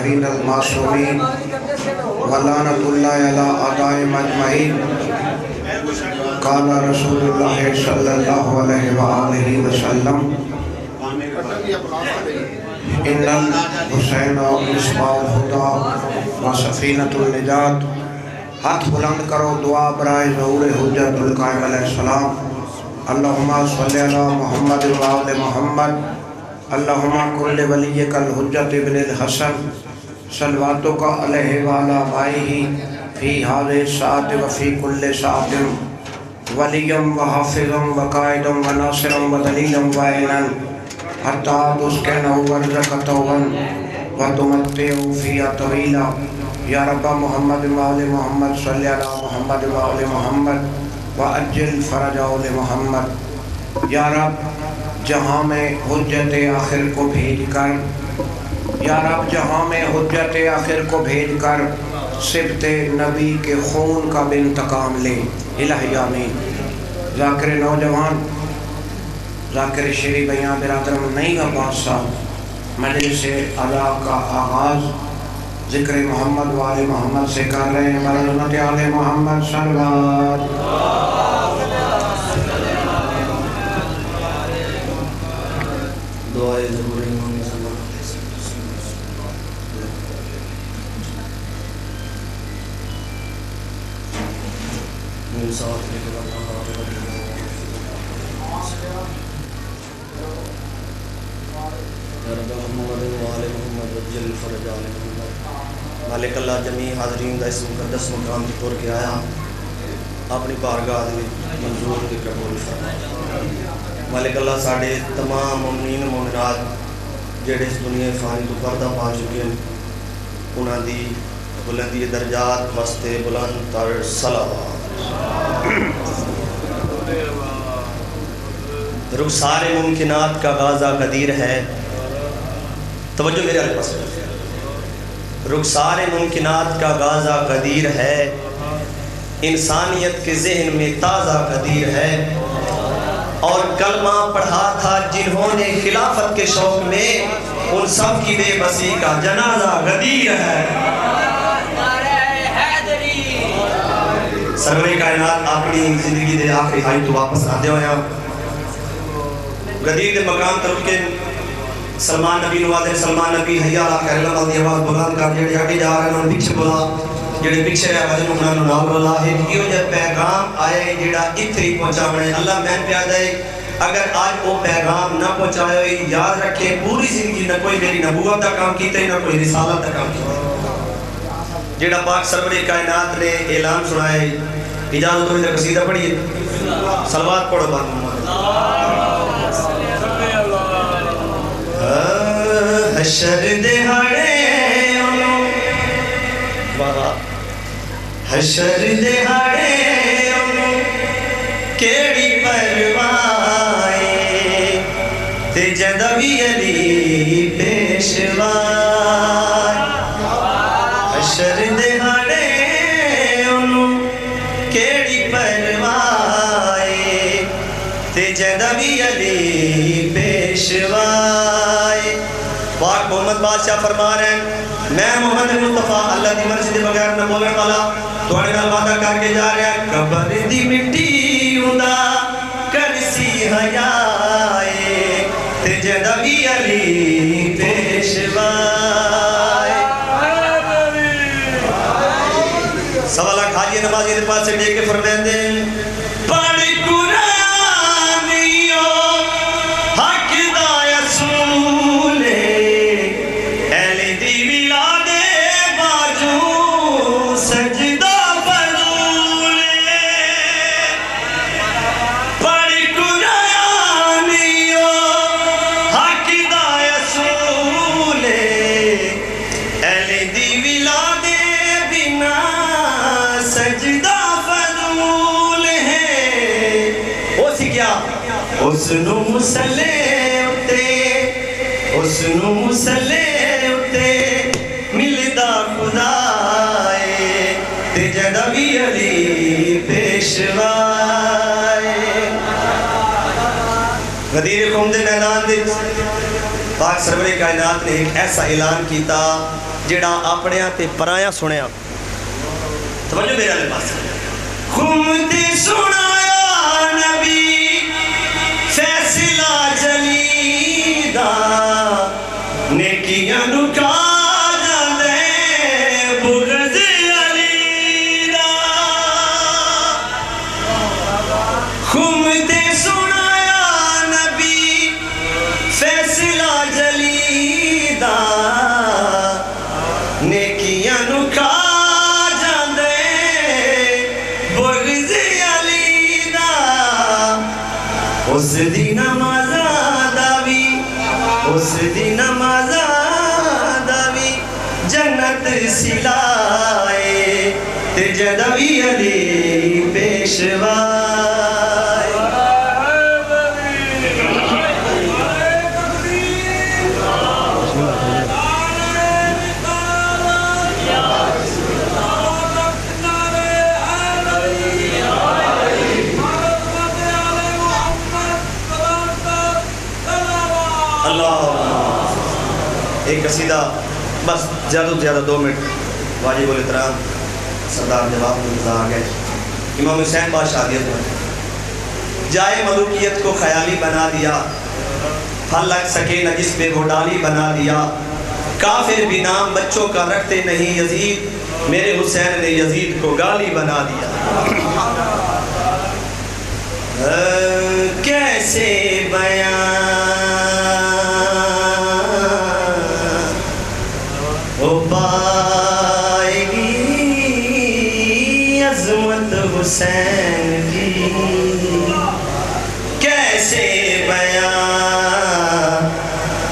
المصطفین المعصومین ولعنۃ اللہ علی اعدائہم اجمعین۔ قال رسول اللہ صلی اللہ علیہ وآلہ وسلم ان الحسین مصباح الہدی و سفینۃ النجات۔ ہاتھ بلند کرو، دعا برائے ظہور حجت القائم علیہ السلام۔ اللہم صلی علی محمد و آل محمد، اللہم کل ولیک الحجت ابن الحسن صلواتک علیہ وعلی آبائہ فی هذه الساعة وفی کل ساعة ولیا وحافظا وقائدا وناصرا ودلیلا وعینا حتی تسکنہ ارضک طوعا وتمتعہ فیہا طویلا۔ یا رب محمد و آل محمد صلی علی محمد و آل محمد وعجل فرج آل محمد۔ یا رب جہاں میں حجت آخر کو بھیج کر، یا رب جہاں میں حجت آخر کو بھیج کر سبت نبی کے خون کا بھی انتقام لے، الہی آمین۔ ذاکر نوجوان، ذاکر شیری بیاں برادرم نئی عباس صاحب مجلس ادا کا آغاز ذکر محمد و آل محمد سے کر رہے ہیں۔ برحمت آل محمد صلوات۔ دعائے ضرور امام صلی اللہ مالک اللہ جمیع حاضرین دا اس مقدس مقام کی طور کے آیا اپنی بارگاہ میں منظور کی قبول فرما۔ مالک اللہ ساڑھے تمام مومنین مومنات جڑے اس دنیا فانی تو پردہ پا چکے ہیں، انہاں دی بلندی درجات واسطے بلند تر صلوات۔ رخسار ممکنات کا غازہ قدیر ہے، توجہ میرے الفاظ پر۔ رخسار ممکنات کا غازہ قدیر ہے، انسانیت کے ذہن میں تازہ قدیر ہے، اور کلمہ پڑھا تھا جنہوں نے خلافت کے شوق میں، ان سب کی بے بسی کا جنازہ غدیر ہے۔ سرور کائنات اپنی زندگی دے آخری ہائی تو واپس آتے ہوئے ہیں، غدیر دے مقام ترک کے سلمان نبی نوازے سلمان نبی حیالہ خیر اللہ دی آواز بلند کر جڑے آگے جا رہے ہیں پکچھ بلا جڑے پکچھے رہے وجہ مہنان نام اللہ ہے کہ یہ جب پیغام آئے جڑا اتری پہنچا بنے اللہ میں پیادہ ہے اگر آج وہ پیغام نہ پہنچائے یاد رکھے پوری زندگی نہ کوئی میری نبوت کا کام کیتے نہ کوئی رسالت کا کام کیتے۔ جڑا پاک سرور کائنات نے اعلان سنائے، اجازت ہوئی قصیدہ پڑھیے، صلوات پڑھو بات حشر دہاڑے حشر دہاڑے کیڑی پروائے تے جدوی علی پیشوا۔ حشر دہاڑے کیڑی پروائے تے جدوی علی پیشوا۔ پاک محمد بادشاہ فرما رہے ہیں میں محمد مصطفیٰ اللہ دی مرضی دے بغیر نہ بولے والا تھوڑے نال وعدہ کر کے جا رہا ہے قبر دی مٹی ہوندا کرسی حیائے تے جدوی علی پیشوا۔ سوا لاکھ حاجی نمازی دے پاس سے دیکھ کے فرمائندے پڑھ حسن مسلے اتے ملدا خدائے تے جدوی علی پیشوائے۔ غدیر قوم دے میدان دے پاک سرور کائنات نے ایک ایسا اعلان کیتا جڑا اپنے تے پرایا سنیا توجہ میرے والے پاس خمتے سنایا نبی فیصلہ جلی دا نیکیاں نکا جاندے بغض علی دا خمتے سنایا نبی فیصلہ جلی دا نیکیاں نکا جاندے بغض علی دا اس دی نماز داوی اس دی نماز داوی جنت سلائے تے جدوی علی پیشوائے ایک قصیدہ بس زیادہ سے زیادہ 2 منٹ واجب الاحترام سردار جواب مرتضیٰ آ گئے امام حسین بادشاہ دیت میں جائے ملوکیت کو خیالی بنا دیا پھل لگ سکے نہ جس پہ وہ ڈالی بنا دیا کافر بھی نام بچوں کا رکھتے نہیں یزید میرے حسین نے یزید کو گالی بنا دیا کیسے بیان ہو پائے گی عظمت حسین کی کیسے بیان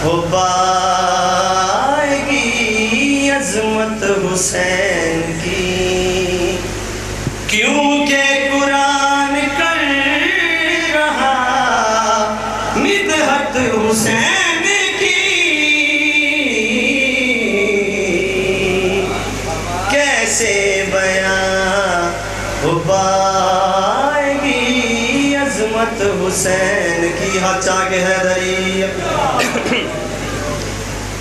ہو پائے گی عظمت حسین کی کیونکہ قرآن کر رہا مدحت حسین کی کیسے بیان ہو پائے گی عظمت حسین کی ہاتھ چاہے حیدری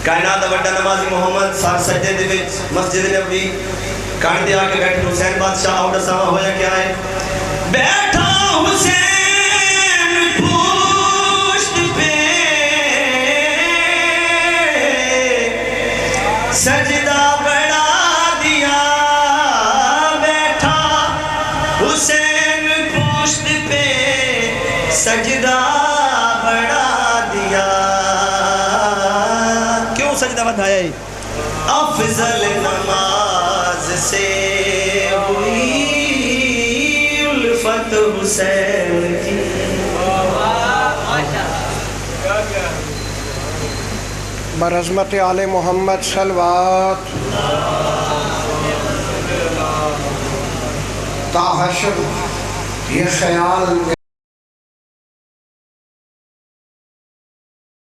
کائنات وڈا نمازی محمد سار سجدے دے وچ مسجد نبوی کان دے آ کے بیٹھے حسین بادشاہ آؤڈر سما ہویا کیا ہے بیٹھا حسین پشت پہ سجدہ بڑھا دیا بیٹھا حسین پشت پہ سجدہ بڑھا دیا کیوں سجدہ بڑھایا ہے افضل نماز سے ہوئی الفت حسین کی برعظمت آل محمد صلوات تا حشر یہ خیال